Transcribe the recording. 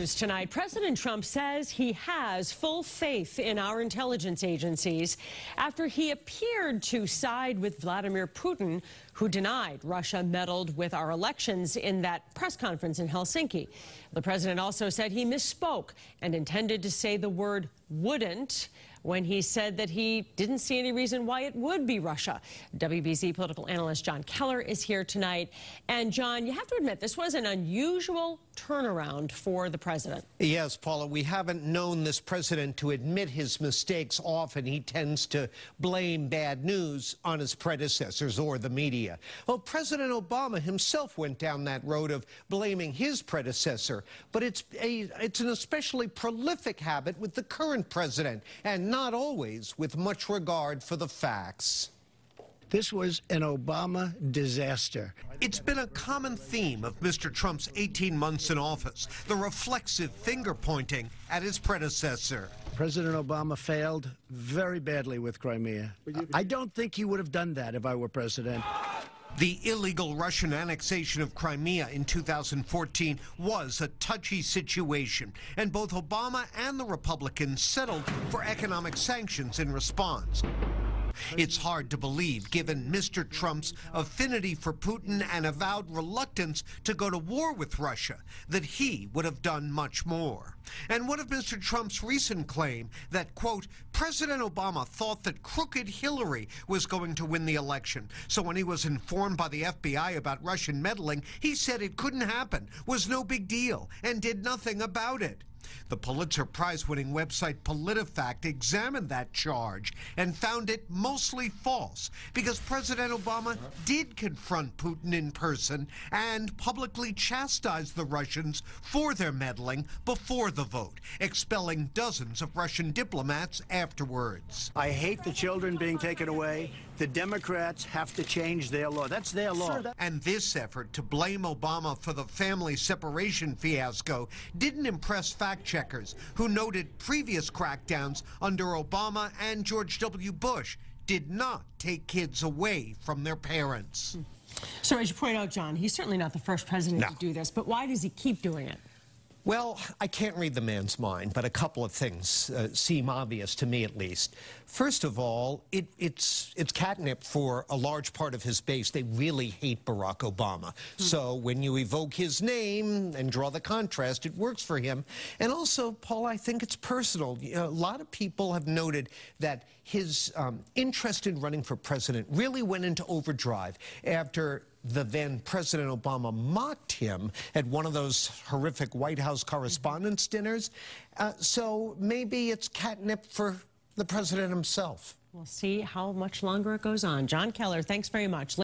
news tonight. President Trump says he has full faith in our intelligence agencies after he appeared to side with Vladimir Putin, who denied Russia meddled with our elections in that press conference in Helsinki. The president also said he misspoke and intended to say the word wouldn't when he said that he didn't see any reason why it would be Russia. WBZ political analyst John Keller is here tonight. And John, you have to admit, this was an unusual turnaround for the president. Yes, Paula, we haven't known this president to admit his mistakes often. He tends to blame bad news on his predecessors or the media. Well, President Obama himself went down that road of blaming his predecessor, but it's an especially prolific habit with the current president, and not always with much regard for the facts. This was an Obama disaster. It's been a common theme of Mr. Trump's 18 months in office, the reflexive finger-pointing at his predecessor. President Obama failed very badly with Crimea. I don't think he would have done that if I were president. The illegal Russian annexation of Crimea in 2014 was a touchy situation, and both Obama and the Republicans settled for economic sanctions in response. It's hard to believe, given Mr. Trump's affinity for Putin and avowed reluctance to go to war with Russia, that he would have done much more. And what of Mr. Trump's recent claim that, quote, President Obama thought that crooked Hillary was going to win the election, so when he was informed by the FBI about Russian meddling, he said it couldn't happen, was no big deal, and did nothing about it. The Pulitzer Prize-winning website PolitiFact examined that charge and found it mostly false because President Obama did confront Putin in person and publicly chastise the Russians for their meddling before the vote, expelling dozens of Russian diplomats afterwards. I hate the children being taken away. The Democrats have to change their law. That's their law. And this effort to blame Obama for the family separation fiasco didn't impress fact-checkers who noted previous crackdowns under Obama and George W. Bush did not take kids away from their parents. So as you point out, John, he's certainly not the first president to do this, but why does he keep doing it? Well, I can't read the man's mind, but a couple of things seem obvious to me, at least. First of all, it's catnip for a large part of his base. They really hate Barack Obama. So when you evoke his name and draw the contrast, it works for him. And also, Paul, I think it's personal. You know, a lot of people have noted that his interest in running for president really went into overdrive after the then President Obama mocked him at one of those horrific White House Correspondents' dinners. So maybe it's catnip for the president himself. We'll see how much longer it goes on. John Keller, thanks very much.